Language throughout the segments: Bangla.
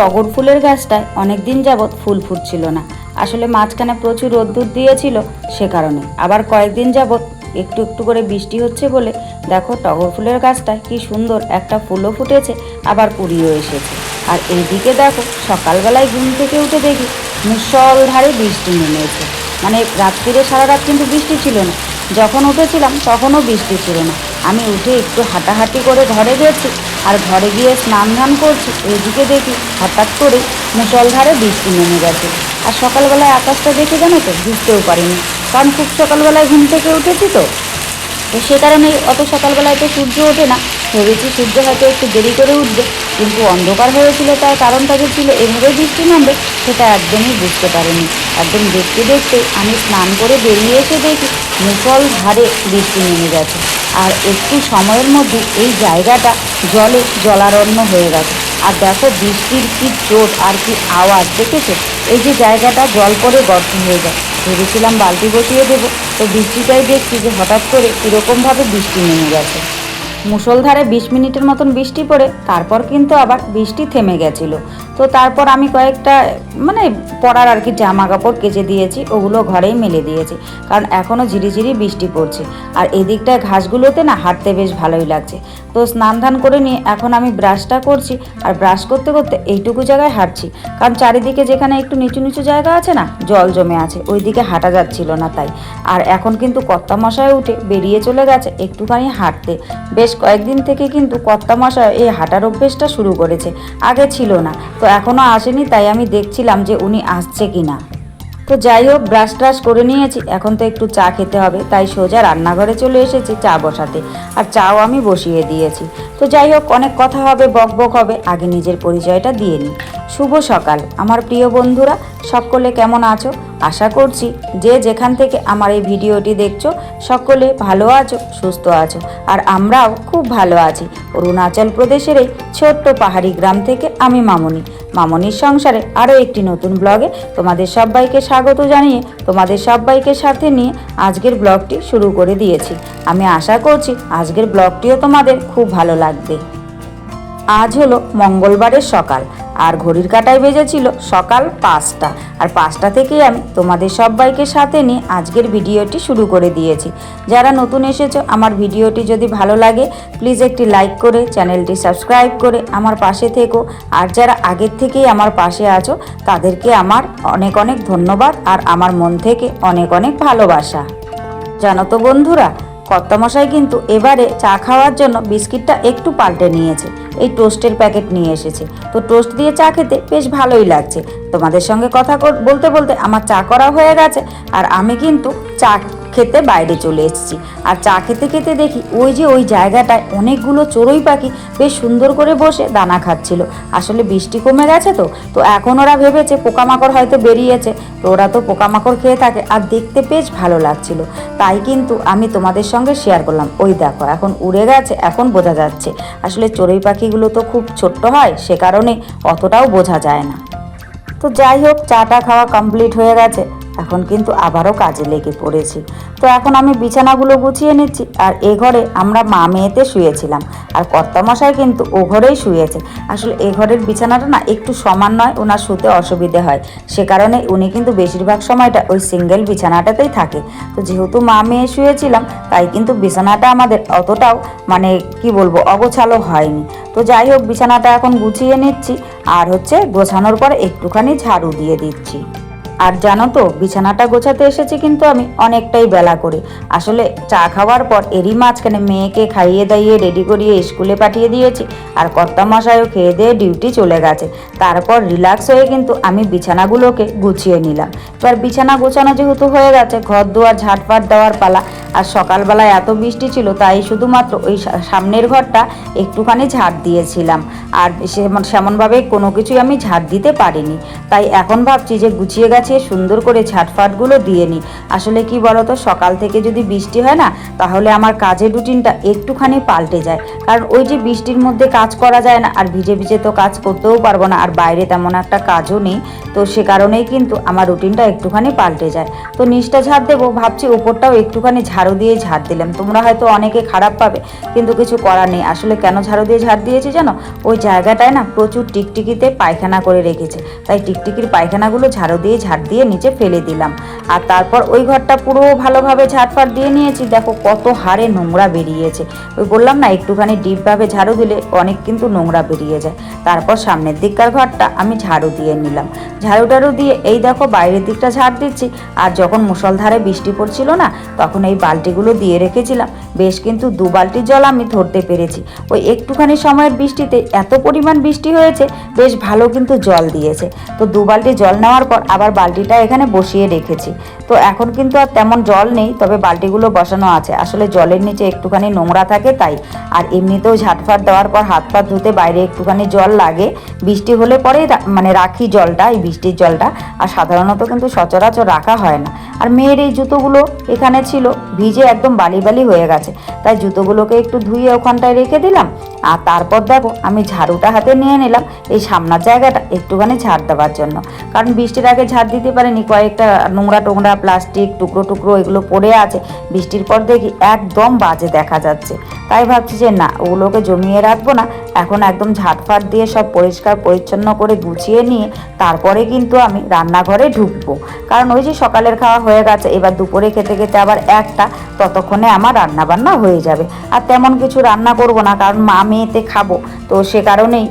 টগর ফুলের গাছটায় অনেক দিন যাবৎ ফুল ফুটছিল না। আসলে মাঝখানে প্রচুর রোদ্দুর দিয়েছিল, সে কারণে। আবার কয়েকদিন যাবৎ একটু একটু করে বৃষ্টি হচ্ছে বলে দেখো টগর ফুলের গাছটায় কি সুন্দর একটা ফুলও ফুটেছে, আবার কুড়িও এসেছে। আর এইদিকে দেখো সকালবেলায় ঘুম থেকে উঠে দেখি মুষলধারে বৃষ্টি নেমেছে। মানে রাত্রিরে সারা রাত কিন্তু বৃষ্টি ছিল না, যখন উঠেছিলাম তখনও বৃষ্টি ছিল না। আমি উঠে একটু হাঁটাহাঁটি করে ঘরে গেছি, আর ঘরে গিয়ে স্নান ধান করছি। এদিকে দেখি হঠাৎ করে মুষলধারে বৃষ্টি নেমে গেছে। আর সকালবেলায় আকাশটা দেখে জানো তো বুঝতেও পারিনি, কারণ খুব সকালবেলায় ঘুম থেকে উঠেছি তো সে কারণেই অত সকালবেলায় তো সূর্য ওঠে না। ভেবেছি সূর্য হয়তো একটু দেরি করে উঠবে, কিন্তু অন্ধকার হয়েছিল, তার কারণটা যে ছিল এভাবে বৃষ্টি নামবে সেটা একদমই বুঝতে পারিনি। একদম দেখতে দেখতে আমি স্নান করে বেরিয়ে এসে দেখি মুষলধারে বৃষ্টি নেমে গেছে। আর একটু সময়ের মধ্যে এই জায়গাটা জলে জলারণ্য হয়ে গেছে। আর দেখো বৃষ্টির কি চোট আর কি আওয়াজ, দেখেছো? এই যে জায়গাটা জল পরে গর্ত হয়ে যায়। ভেবেছিলাম বালতি বসিয়ে দেবো, তো বৃষ্টিটাই দেখছি যে হঠাৎ করে কীরকমভাবে বৃষ্টি নেমে গেছে। মুষলধারে 20 মিনিটের মতন বৃষ্টি পড়ে তারপর কিন্তু আবার বৃষ্টি থেমে গেছিলো। তো তারপর আমি কয়েকটা পরার আর কি জামা কাপড় কেচে দিয়েছি, ওগুলো ঘরেই মেলে দিয়েছি, কারণ এখনও ঝিরিঝিরি বৃষ্টি পড়ছে। আর এদিকটায় ঘাসগুলোতে না হাঁটতে বেশ ভালোই লাগছে। তো স্নান ধান করে নিয়ে এখন আমি ব্রাশটা করছি, আর ব্রাশ করতে করতে এইটুকু জায়গায় হাঁটছি, কারণ চারিদিকে যেখানে একটু নিচু নিচু জায়গা আছে না, জল জমে আছে, ওই দিকে হাঁটা যাচ্ছিল না তাই। আর এখন কিন্তু কর্তামশায় উঠে বেরিয়ে চলে গেছে একটুখানি হাঁটতে। বেশ কয়েকদিন থেকে কিন্তু কর্তামশায় এই হাঁটার অভ্যেসটা শুরু করেছে, আগে ছিল না। তো এখনও আসেনি, তাই আমি দেখছিলাম যে উনি আসছে কি না। তো যাই হোক, ব্রাশ ট্রাশ করে নিয়েছি, এখন তো একটু চা খেতে হবে, তাই সোজা রান্নাঘরে চলে এসেছি চা বসাতে। আর চাও আমি বসিয়ে দিয়েছি। তো যাই হোক, অনেক কথা হবে, বক বক হবে, আগে নিজের পরিচয়টা দিয়ে নিই। শুভ সকাল আমার প্রিয় বন্ধুরা, সকলে কেমন আছো? আশা করছি যে যেখান থেকে আমার এই ভিডিওটি দেখছো সকলে ভালো আছো, সুস্থ আছো। আর আমরাও খুব ভালো আছি। অরুণাচল প্রদেশের এই ছোট্ট পাহাড়ি গ্রাম থেকে আমি মামনির সংসারে আরও একটি নতুন ব্লগে তোমাদের সবাইকে স্বাগত জানিয়ে তোমাদের সবাইকে সাথে নিয়ে আজকের ব্লগটি শুরু করে দিয়েছি। আমি আশা করছি আজকের ব্লগটিও তোমাদের খুব ভালো লাগবে। আজ হলো মঙ্গলবারের সকাল, আর ঘড়ির কাঁটায় বেজেছিল সকাল 5টা। আর 5টা থেকেই আমি তোমাদের সবাইকে সাথে নিয়ে আজকের ভিডিওটি শুরু করে দিয়েছি। যারা নতুন এসেছো, আমার ভিডিওটি যদি ভালো লাগে প্লিজ একটি লাইক করে চ্যানেলটি সাবস্ক্রাইব করে আমার পাশে থেকো। আর যারা আগের থেকেই আমার পাশে আছো তাদেরকে আমার অনেক অনেক ধন্যবাদ, আর আমার মন থেকে অনেক অনেক ভালোবাসা। জানো তো বন্ধুরা, কর্তামশাই কিন্তু এবারে চা খাওয়ার জন্য বিস্কিটটা একটু পাল্টে নিয়েছে, এই টোস্টের প্যাকেট নিয়ে এসেছে। তো টোস্ট দিয়ে চা খেতে বেশ ভালোই লাগছে। তোমাদের সঙ্গে কথা বলতে বলতে আমার চা করা হয়ে গেছে, আর আমি কিন্তু চা খেতে বাইরে চলে এসেছি। আর চা খেতে খেতে দেখি ওই জায়গাটায় অনেকগুলো চড়ুই পাখি বেশ সুন্দর করে বসে দানা খাচ্ছিল। আসলে বৃষ্টি কমে গেছে তো এখন ওরা ভেবেছে পোকামাকড় হয়তো বেরিয়েছে, তো ওরা তো পোকামাকড় খেয়ে থাকে। আর দেখতে বেশ ভালো লাগছিল, তাই কিন্তু আমি তোমাদের সঙ্গে শেয়ার করলাম। ওই দেখো এখন উড়ে গেছে, এখন বোঝা যাচ্ছে। আসলে চড়ুই পাখিগুলো তো খুব ছোট্ট হয়, সে কারণে অতটাও বোঝা যায় না। তো যাই হোক, চাটা খাওয়া কমপ্লিট হয়ে গেছে, এখন কিন্তু আবারও কাজে লেগে পড়েছি। তো এখন আমি বিছানাগুলো গুছিয়ে নিচ্ছি। আর এ ঘরে আমরা মা মেয়েতে শুয়েছিলাম, আর কর্তামশাই কিন্তু ও ঘরেই শুয়েছে। আসলে এ ঘরের বিছানাটা না একটু সমান নয়, ওনার শুতে অসুবিধে হয়, সে কারণে উনি কিন্তু বেশিরভাগ সময়টা ওই সিঙ্গেল বিছানাটাতেই থাকে। তো যেহেতু মা মেয়ে শুয়েছিলাম, তাই কিন্তু বিছানাটা আমাদের অতটাও কি বলবো অগোছালো হয়নি। তো যাই হোক, বিছানাটা এখন গুছিয়ে নিচ্ছি, আর গোছানোর পর একটুখানি ঝাড়ু দিয়ে দিচ্ছি। আর জানো তো, বিছানাটা গোছাতে এসেছি কিন্তু আমি অনেকটাই বেলা করে। আসলে চা খাওয়ার পর এরই মাঝখানে মেয়েকে খাইয়ে দাইয়ে রেডি করিয়ে স্কুলে পাঠিয়ে দিয়েছি, আর কর্তামশাইও খেয়ে দিয়ে ডিউটি চলে গেছে। তারপর রিল্যাক্স হয়ে কিন্তু আমি বিছানাগুলোকে গুছিয়ে নিলাম। এবার বিছানা গোছানো যেহেতু হয়ে গেছে, ঘর দুয়ার ঝাঁটফাট দেওয়ার পালা। আর সকালবেলায় এত বৃষ্টি ছিল, তাই শুধুমাত্র ওই সামনের ঘরটা একটুখানি ঝাঁট দিয়েছিলাম, আর সেমনভাবে কোনো কিছুই আমি ঝাঁট দিতে পারিনি। তাই এখন ভাবছি যে গুছিয়ে গেছি গুছিয়ে সুন্দর করে ঝাটফাটগুলো দিয়ে নিই। আসলে কি বলতো, সকাল থেকে যদি বৃষ্টি হয় না, তাহলে আমার কাজের রুটিনটা একটুখানি পাল্টে যায়। কারণ ওই যে বৃষ্টির মধ্যে কাজ করা যায় না, আর ভিজে ভিজে তো কাজ করতেও পারবো না, আর বাইরে তেমন একটা কাজও নেই। তো সে কারণেই কিন্তু আমার রুটিনটা একটুখানি পাল্টে যায়। তো নিচটা ঝাড় দেবো ভাবছি, উপরটাও একটুখানি ঝাড়ু দিয়ে ঝাড় দিলাম। তোমরা হয়তো অনেকে খারাপ পাবে, কিন্তু কিছু করার নেই। আসলে কেন ঝাড়ু দিয়ে ঝাড় দিয়েছি জানো, ওই জায়গাটায় না প্রচুর টিকটিকিতে পায়খানা করে রেখেছে, তাই টিকটিকির পায়খানাগুলো ঝাড়ু দিয়ে ঝাড় দিয়ে নিচে ফেলে দিলাম। আর তারপর ওই ঘরটা পুরো ভালোভাবে ঝাড়ফাট দিয়ে নিয়েছি। দেখো কত হারে নোংরা বেরিয়েছে। ওই বললাম না, একটুখানি ডিপভাবে ঝাড়ু দিলে অনেক কিন্তু নোংরা বেরিয়ে যায়। তারপর সামনের দিককার ঘরটা আমি ঝাড়ু দিয়ে নিলাম। ঝাড়ু টাড়ু দিয়ে এই দেখো বাইরের দিকটা ঝাড় দিচ্ছি। আর যখন মুষলধারে বৃষ্টি পড়ছিল না, তখন এই বালতিগুলো দিয়ে রেখেছিলাম। বেশ কিন্তু 2 বালতি জল আমি ধরতে পেরেছি। ওই একটুখানি সময়ের বৃষ্টিতে এত পরিমাণ বৃষ্টি হয়েছে, বেশ ভালো কিন্তু জল দিয়েছে। তো 2 বালতি জল নেওয়ার পর আবার বালতিটা এখানে বসিয়ে রেখেছি। তো এখন কিন্তু আর তেমন জল নেই, তবে বালতিগুলো বসানো আছে। আসলে জলের নিচে একটুখানি নোংরা থাকে তাই। আর এমনিতেও ঝাটফাট দেওয়ার পর হাত পা ধুতে বাইরে একটুখানি জল লাগে। বৃষ্টি হলে পরেই মানে রাখি জলটা, এই বৃষ্টির জলটা। আর সাধারণত কিন্তু সচরাচর রাখা হয় না। আর মেয়ের এই জুতোগুলো এখানে ছিল, ভিজে একদম বালি বালি হয়ে গেছে, তাই জুতোগুলোকে একটু ধুয়ে ওখানটায় রেখে দিলাম। আর তারপর দেখো আমি ঝাড়ুটা হাতে নিয়ে নিলাম এই সামনের জায়গাটা একটুখানি ঝাড় দেওয়ার জন্য। কারণ বৃষ্টির আগে ঝাড় দিতে পারিনি, কয়েকটা নোংরা টোংরা প্লাস্টিক টুকরো টুকরো এগুলো পড়ে আছে। বৃষ্টির পর দেখি একদম বাজে দেখা যাচ্ছে, তাই ভাবছি যে না, ওগুলোকে জমিয়ে রাখবো না, এখন একদম ঝাটফাট দিয়ে সব পরিষ্কার পরিচ্ছন্ন করে গুছিয়ে নিয়ে তারপরে কিন্তু আমি রান্নাঘরে ঢুকবো। কারণ ওই যে সকালের খাওয়া হয়ে গেছে, এবার দুপুরে খেতে খেতে আবার একটা, ততক্ষণে আমার রান্না বান্না হয়ে যাবে। আর তেমন কিছু রান্না করব না, কারণ মা মেয়েতে খাবো, তো সে কারণেই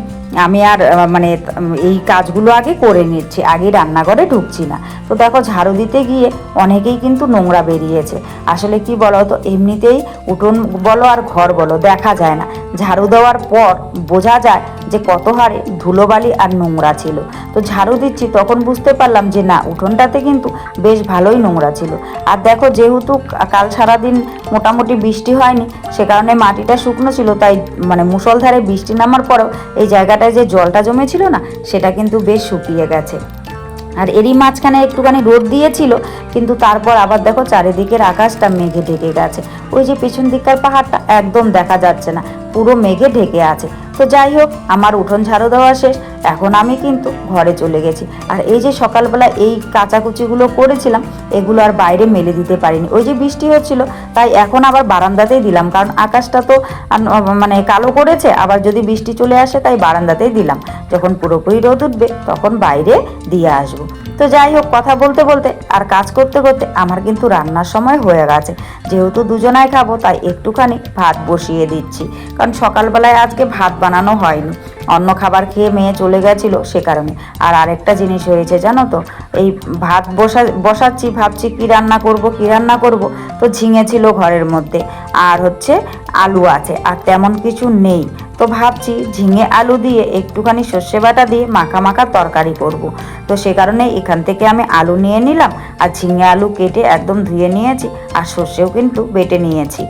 আমি আর মানে এই কাজগুলো আগে করে নিচ্ছি, আগে রান্নাঘরে ঢুকছি না। তো দেখো ঝাড়ু দিতে গিয়ে অনেকেই কিন্তু নোংরা বেরিয়েছে। আসলে কি বলো তো, এমনিতেই উঠোন বলো আর ঘর বলো দেখা যায় না, ঝাড়ু দেওয়ার পর বোঝা যায় যে কত হারে ধুলোবালি আর নোংরা ছিল। তো ঝাড়ু দিচ্ছি তখন বুঝতে পারলাম যে না, উঠোনটাতে কিন্তু বেশ ভালোই নোংরা ছিল। আর দেখো যেহেতু কাল সারাদিন মোটামুটি বৃষ্টি হয়নি, সে কারণে মাটিটা শুকনো ছিল, তাই মানে মুষলধারে বৃষ্টি নামার পরেও এই জায়গাটায় যে জলটা জমেছিল না, সেটা কিন্তু বেশ শুকিয়ে গেছে। আর এরই মাঝখানে একটুখানি রোদ দিয়েছিল, কিন্তু তারপর আবার দেখো চারিদিকের আকাশটা মেঘে ঢেকে গেছে। ওই যে পেছন দিককার পাহাড়টা একদম দেখা যাচ্ছে না, পুরো মেঘে ঢেকে আছে। তো যাই হোক, আমার উঠোন ঝাড়ু দেওয়া শেষ, এখন আমি কিন্তু ঘরে চলে গেছি। আর এই যে সকালবেলা এই কাচাকুচিগুলো করেছিলাম, এগুলো আর বাইরে মেলে দিতে পারিনি, ওই যে বৃষ্টি হচ্ছিল, তাই এখন আবার বারান্দাতেই দিলাম। কারণ আকাশটা তো মানে কালো করেছে, আবার যদি বৃষ্টি চলে আসে, তাই বারান্দাতেই দিলাম। যখন পুরোপুরি রোদ উঠবে তখন বাইরে দিয়ে আসবো। তো যাই হোক, কথা বলতে বলতে আর কাজ করতে করতে আমার কিন্তু রান্নার সময় হয়ে গেছে। যেহেতু দুজনায় খাবো, তাই একটুখানি ভাত বসিয়ে দিচ্ছি। কারণ সকালবেলায় আজকে ভাত বানানো হয়নি, অন্য খাবার খেয়ে মেয়ে চলে গেছিলো, সে কারণে। আর আরেকটা জিনিস হয়েছে জানো তো, এই ভাত বসাচ্ছি, ভাবছি কি রান্না করব। তো ঝিঙে ছিল ঘরের মধ্যে, আর হচ্ছে আলু আছে, আর তেমন কিছু নেই। তো ভাবছি ঝিঙে আলু দিয়ে একটুখানি সর্ষে বাটা দিয়ে মাখা মাখা তরকারি করব। তো সে কারণে এখান থেকে আমি আলু নিয়ে নিলাম, আর ঝিঙে আলু কেটে একদম ধুয়ে নিয়েছি, আর সর্ষেও কিন্তু বেটে নিয়েছি।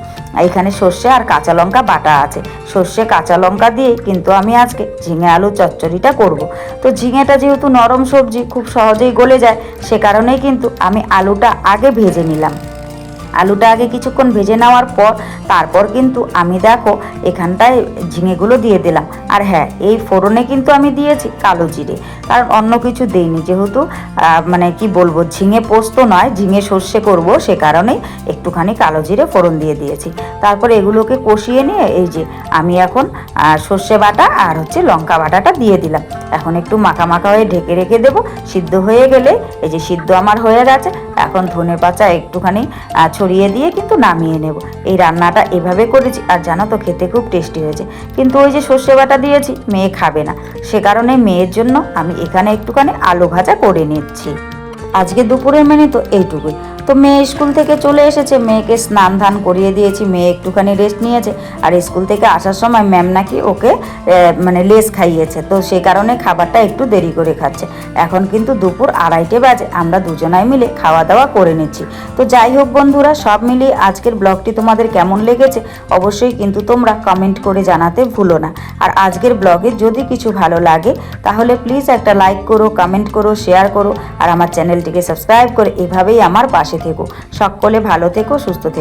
এখানে সর্ষে আর কাঁচা লঙ্কা বাটা আছে, সর্ষে কাঁচা লঙ্কা দিয়ে কিন্তু আমি আজকে ঝিঙে আলু চচ্চড়িটা করব। তো ঝিঙেটা যেহেতু নরম সবজি, খুব সহজেই গলে যায়, সে কারণেই কিন্তু আমি আলুটা আগে ভেজে নিলাম। আলুটা আগে কিছুক্ষণ ভেজে নেওয়ার পর তারপর কিন্তু আমি দেখো এখানটায় ঝিঙেগুলো দিয়ে দিলাম। আর হ্যাঁ, এই ফোড়নে কিন্তু আমি দিয়েছি কালো জিরে, কারণ অন্য কিছু দেইনি। যেহেতু মানে কি বলবো, ঝিঙে পোস্ত নয়, ঝিঙে সর্ষে করব, সে কারণেই একটুখানি কালো জিরে ফোড়ন দিয়ে দিয়েছি। তারপর এগুলোকে কষিয়ে নিয়ে এই যে আমি এখন সর্ষে বাটা আর হচ্ছে লঙ্কা বাটাটা দিয়ে দিলাম। এখন একটু মাখা মাখা হয়ে ঢেকে রেখে দেবো। সিদ্ধ হয়ে গেলে, এই যে সিদ্ধ আমার হয়ে গেছে, এখন ধনে পাতা একটুখানি ছড়িয়ে দিয়ে কিন্তু নামিয়ে নেব। এই রান্নাটা এভাবে করেছি, আর জানো তো খেতে খুব টেস্টি হয়েছে। কিন্তু ওই যে সর্ষে বাটা দিয়েছি, মেয়ে খাবে না, সে কারণে মেয়ের জন্য আমি এখানে একটুখানি আলু ভাজা করে নিচ্ছি। আজকে দুপুরের মেনু তো এইটুকুই। তো মেয়ে স্কুল থেকে চলে এসেছে, মেয়েকে স্নান ধান করিয়ে দিয়েছি, মেয়ে একটুখানি রেস্ট নিয়েছে। আর স্কুল থেকে আসার সময় ম্যাম নাকি ওকে মানে লেস খাইয়েছে, তো সেই কারণে খাবারটা একটু দেরি করে খাচ্ছে। এখন কিন্তু দুপুর 2:30 বাজে, আমরা দুজনাই মিলে খাওয়া দাওয়া করে নিচ্ছি। তো যাই হোক বন্ধুরা, সব মিলিয়ে আজকের ব্লগটি তোমাদের কেমন লেগেছে অবশ্যই কিন্তু তোমরা কমেন্ট করে জানাতে ভুলো না। আর আজকের ব্লগে যদি কিছু ভালো লাগে তাহলে প্লিজ একটা লাইক করো, কমেন্ট করো, শেয়ার করো, আর আমার চ্যানেলটিকে সাবস্ক্রাইব করে এভাবেই আমার পাশে থেকো। সকলে ভালো থেকো, সুস্থ থেকো।